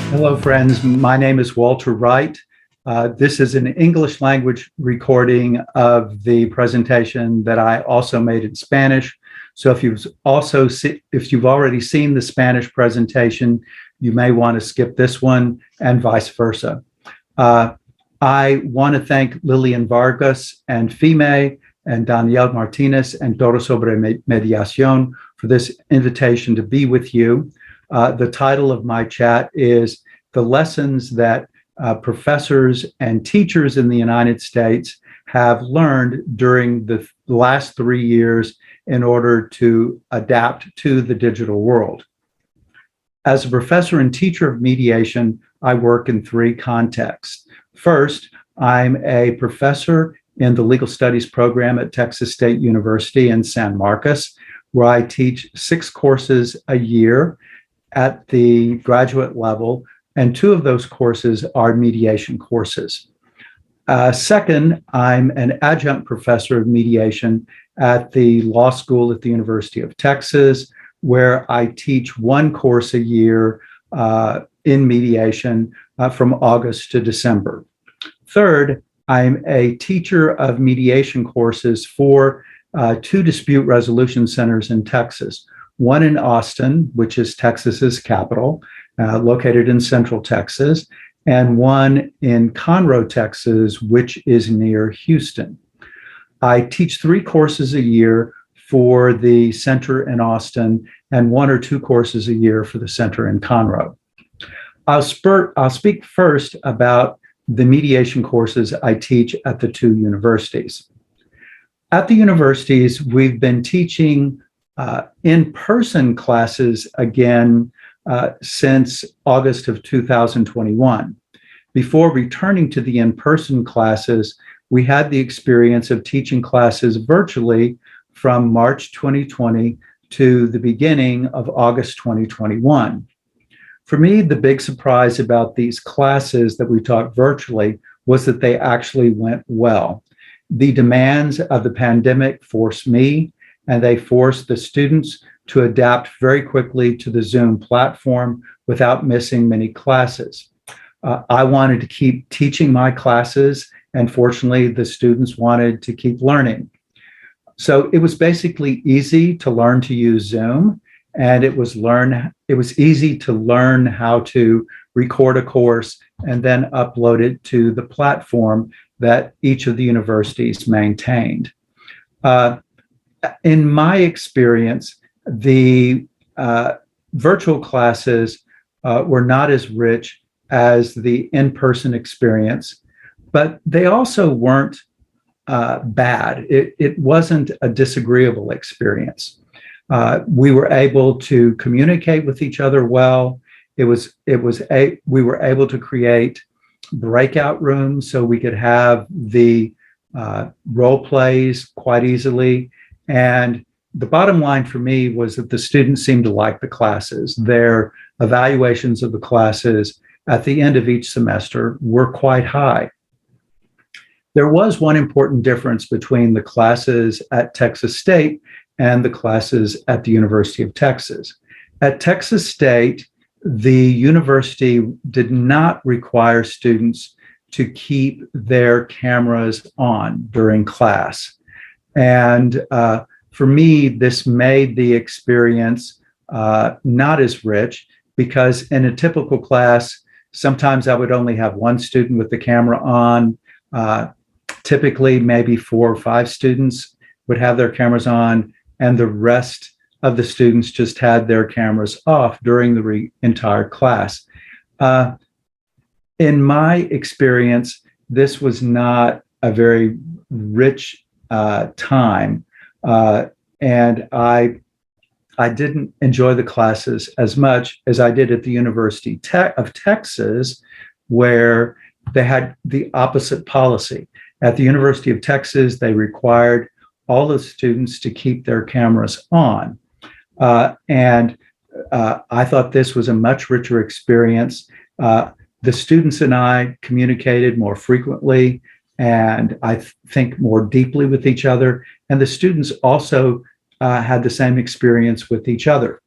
Hello, friends. My name is Walter Wright. This is an English language recording of the presentation that I also made in Spanish. So if you've already seen the Spanish presentation, you may want to skip this one and vice versa. I want to thank Lillian Vargas and FIME and Daniel Martinez and Todo Sobre Mediación for this invitation to be with you. The title of my chat is The Lessons That Professors and Teachers in the United States have learned during the last 3 years in order to adapt to the digital world. As a professor and teacher of mediation, I work in 3 contexts. First, I'm a professor in the Legal Studies program at Texas State University in San Marcos, where I teach 6 courses a year at the graduate level, and 2 of those courses are mediation courses. Second, I'm an adjunct professor of mediation at the law school at the University of Texas, where I teach 1 course a year in mediation from August to December. Third, I'm a teacher of mediation courses for 2 dispute resolution centers in Texas. One in Austin, which is Texas's capital, located in Central Texas, and one in Conroe, Texas, which is near Houston. I teach 3 courses a year for the center in Austin and 1 or 2 courses a year for the center in Conroe. I'll speak first about the mediation courses I teach at the 2 universities. At the universities, we've been teaching in-person classes again since August of 2021. Before returning to the in-person classes, we had the experience of teaching classes virtually from March 2020 to the beginning of August 2021. For me, the big surprise about these classes that we taught virtually was that they actually went well. The demands of the pandemic forced me, and they forced the students to adapt very quickly to the Zoom platform without missing many classes. I wanted to keep teaching my classes, and fortunately, the students wanted to keep learning. So it was basically easy to learn to use Zoom, and it was easy to learn how to record a course and then upload it to the platform that each of the universities maintained. In my experience, the virtual classes were not as rich as the in-person experience, but they also weren't bad. It wasn't a disagreeable experience. We were able to communicate with each other well. We were able to create breakout rooms so we could have the role plays quite easily. And the bottom line for me was that the students seemed to like the classes. Their evaluations of the classes at the end of each semester were quite high. There was one important difference between the classes at Texas State and the classes at the University of Texas. At Texas State, the university did not require students to keep their cameras on during class. And for me, this made the experience not as rich, because in a typical class, sometimes I would only have 1 student with the camera on. Typically, maybe 4 or 5 students would have their cameras on, and the rest of the students just had their cameras off during the entire class. In my experience, this was not a very rich time, and I didn't enjoy the classes as much as I did at the University of Texas, where they had the opposite policy. At the University of Texas, they required all the students to keep their cameras on. And I thought this was a much richer experience. The students and I communicated more frequently and I think more deeply with each other. And the students also had the same experience with each other.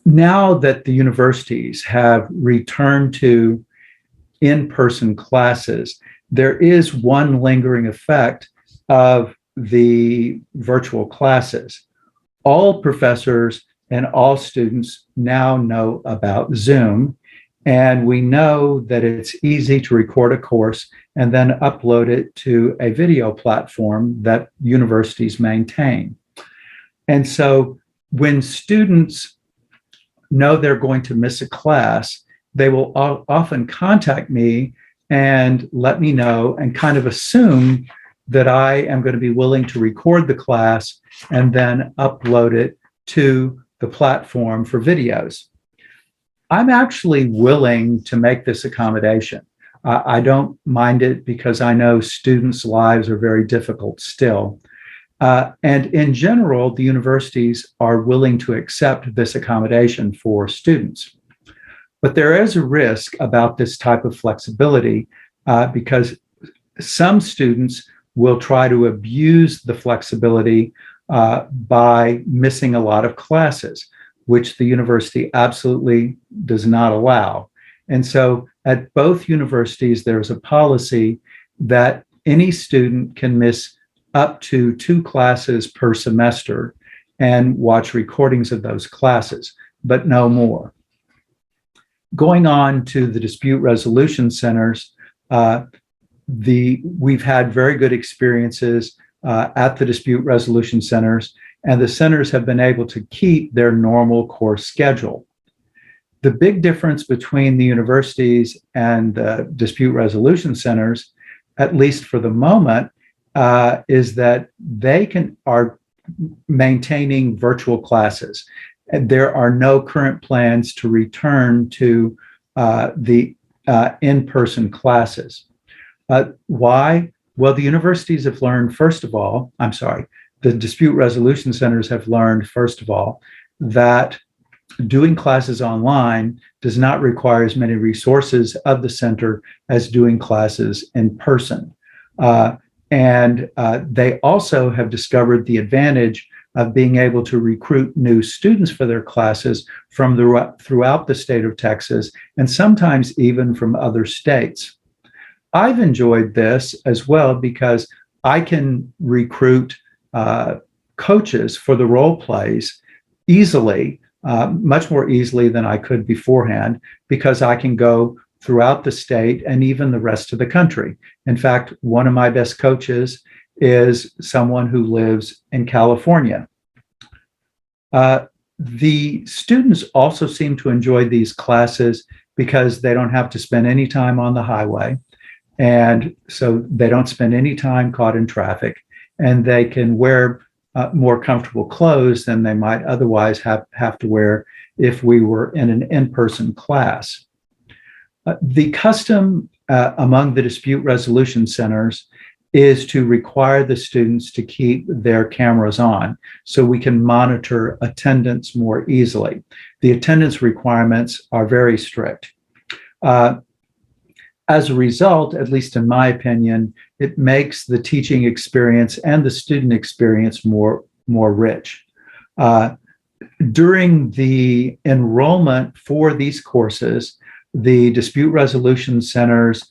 Now that the universities have returned to in-person classes, there is one lingering effect of the virtual classes. All professors and all students now know about Zoom, and we know that it's easy to record a course and then upload it to a video platform that universities maintain. And so when students know they're going to miss a class, they will often contact me and let me know and kind of assume that I am going to be willing to record the class and then upload it to the platform for videos. I'm actually willing to make this accommodation. I don't mind it because I know students' lives are very difficult still. And in general, the universities are willing to accept this accommodation for students. But there is a risk about this type of flexibility because some students will try to abuse the flexibility by missing a lot of classes, which the university absolutely does not allow. And so at both universities, there's a policy that any student can miss up to 2 classes per semester and watch recordings of those classes, but no more. Going on to the dispute resolution centers, we've had very good experiences at the dispute resolution centers, and the centers have been able to keep their normal course schedule. The big difference between the universities and the dispute resolution centers, at least for the moment, is that they are maintaining virtual classes. And there are no current plans to return to the in-person classes. Why? Well, the universities have learned, the dispute resolution centers have learned, first of all, that doing classes online does not require as many resources of the center as doing classes in person. And they also have discovered the advantage of being able to recruit new students for their classes from throughout the state of Texas, and sometimes even from other states. I've enjoyed this as well because I can recruit coaches for the role plays easily, much more easily than I could beforehand, because I can go throughout the state and even the rest of the country. In fact, one of my best coaches is someone who lives in California. The students also seem to enjoy these classes because they don't have to spend any time on the highway. And so they don't spend any time caught in traffic, and they can wear more comfortable clothes than they might otherwise have to wear if we were in an in-person class. The custom among the dispute resolution centers is to require the students to keep their cameras on so we can monitor attendance more easily. The attendance requirements are very strict. As a result, at least in my opinion, it makes the teaching experience and the student experience more rich. During the enrollment for these courses, the dispute resolution centers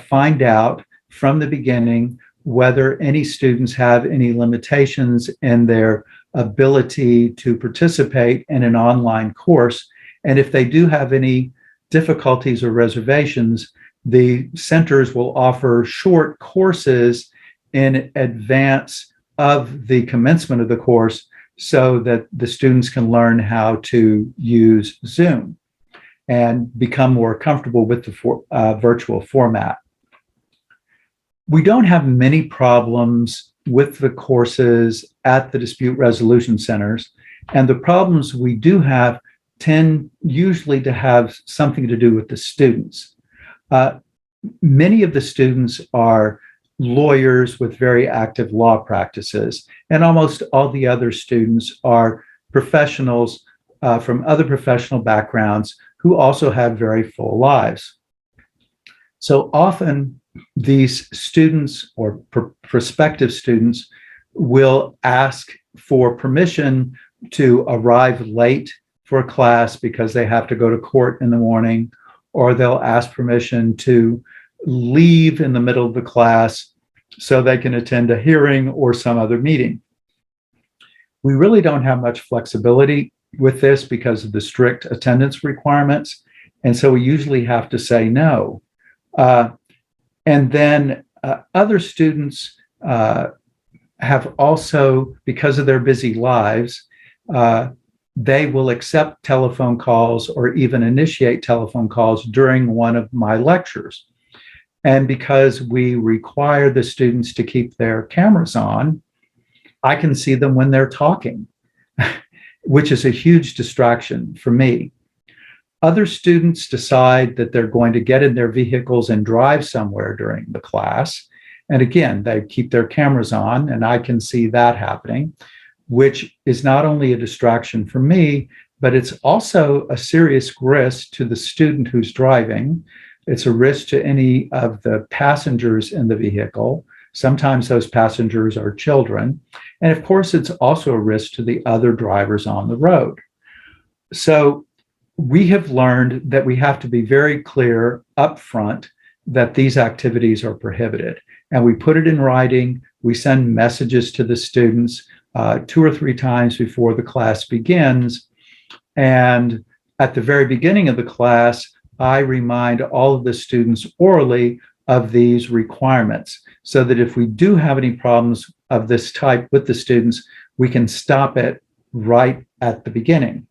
find out from the beginning whether any students have any limitations in their ability to participate in an online course. And if they do have any difficulties or reservations, the centers will offer short courses in advance of the commencement of the course so that the students can learn how to use Zoom and become more comfortable with the virtual format. We don't have many problems with the courses at the dispute resolution centers, and the problems we do have tend usually to have something to do with the students. Many of the students are lawyers with very active law practices, and almost all the other students are professionals from other professional backgrounds who also have very full lives. So often these students or prospective students will ask for permission to arrive late for a class because they have to go to court in the morning, or they'll ask permission to leave in the middle of the class so they can attend a hearing or some other meeting. We really don't have much flexibility with this because of the strict attendance requirements. And so we usually have to say no. And then other students have also, because of their busy lives, they will accept telephone calls or even initiate telephone calls during one of my lectures. And because we require the students to keep their cameras on, I can see them when they're talking, which is a huge distraction for me. Other students decide that they're going to get in their vehicles and drive somewhere during the class. And again, they keep their cameras on, and I can see that happening, which is not only a distraction for me, but it's also a serious risk to the student who's driving. It's a risk to any of the passengers in the vehicle. Sometimes those passengers are children. And of course, it's also a risk to the other drivers on the road. So we have learned that we have to be very clear upfront that these activities are prohibited. And we put it in writing. We send messages to the students 2 or 3 times before the class begins. And at the very beginning of the class, I remind all of the students orally of these requirements so that if we do have any problems of this type with the students, we can stop it right at the beginning.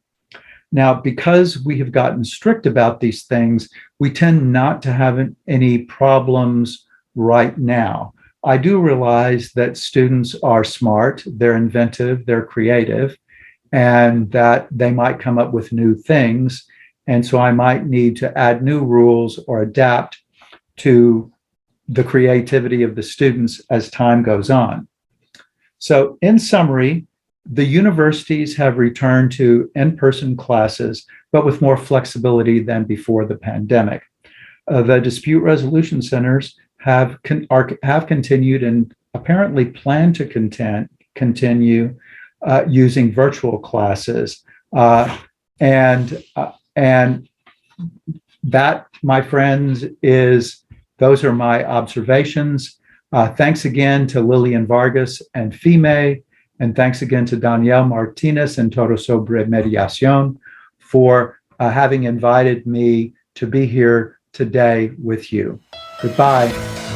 Now, because we have gotten strict about these things, we tend not to have any problems right now. I do realize that students are smart, they're inventive, they're creative, and that they might come up with new things. And so I might need to add new rules or adapt to the creativity of the students as time goes on. So in summary, the universities have returned to in-person classes, but with more flexibility than before the pandemic. The dispute resolution centers have continued and apparently plan to continue using virtual classes. And that, my friends, those are my observations. Thanks again to Lillian Vargas and FIME, and thanks again to Danielle Martinez and Todo Sobre Mediación for having invited me to be here today with you. Goodbye.